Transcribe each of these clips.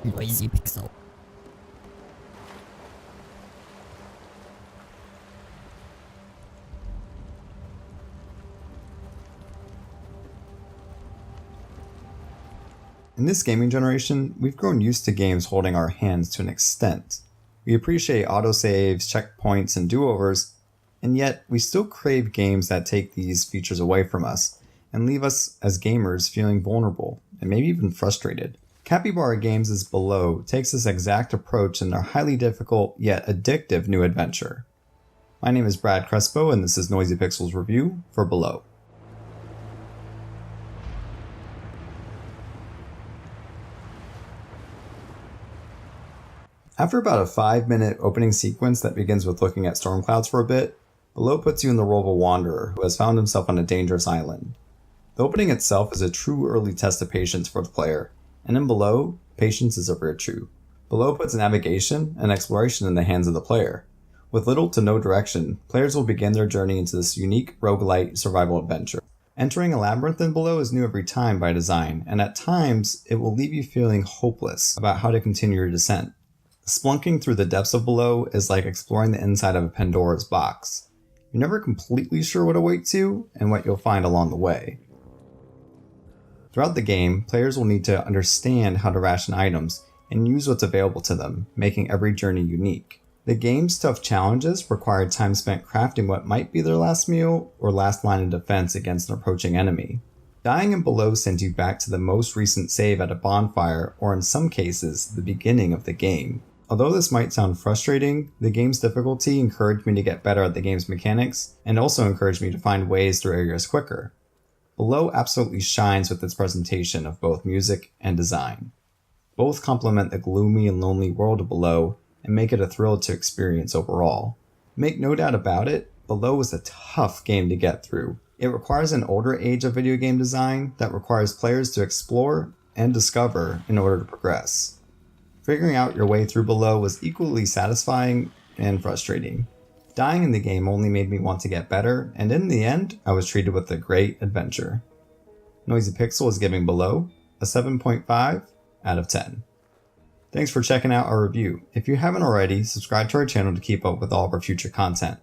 Noisy Pixel. In this gaming generation, we've grown used to games holding our hands to an extent. We appreciate autosaves, checkpoints, and do-overs, and yet we still crave games that take these features away from us and leave us as gamers feeling vulnerable and maybe even frustrated. Capybara Games' Below takes this exact approach in their highly difficult yet addictive new adventure. My name is Brad Crespo, and this is Noisy Pixel's review for Below. After about a 5-minute opening sequence that begins with looking at storm clouds for a bit, Below puts you in the role of a wanderer who has found himself on a dangerous island. The opening itself is a true early test of patience for the player, and in Below, patience is a virtue. Below puts navigation and exploration in the hands of the player. With little to no direction, players will begin their journey into this unique roguelite survival adventure. Entering a labyrinth in Below is new every time by design, and at times, it will leave you feeling hopeless about how to continue your descent. Splunking through the depths of Below is like exploring the inside of a Pandora's box. You're never completely sure what awaits you and what you'll find along the way. Throughout the game, players will need to understand how to ration items and use what's available to them, making every journey unique. The game's tough challenges require time spent crafting what might be their last meal or last line of defense against an approaching enemy. Dying in Below sends you back to the most recent save at a bonfire, or in some cases, the beginning of the game. Although this might sound frustrating, the game's difficulty encouraged me to get better at the game's mechanics, and also encouraged me to find ways through areas quicker. Below absolutely shines with its presentation of both music and design. Both complement the gloomy and lonely world of Below, and make it a thrill to experience overall. Make no doubt about it, Below is a tough game to get through. It requires an older age of video game design that requires players to explore and discover in order to progress. Figuring out your way through Below was equally satisfying and frustrating. Dying in the game only made me want to get better, and in the end, I was treated with a great adventure. Noisy Pixel is giving Below a 7.5 out of 10. Thanks for checking out our review. If you haven't already, subscribe to our channel to keep up with all of our future content.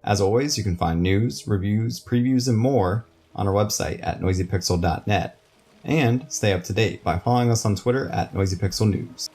As always, you can find news, reviews, previews, and more on our website at noisypixel.net, and stay up to date by following us on Twitter at NoisyPixelNews.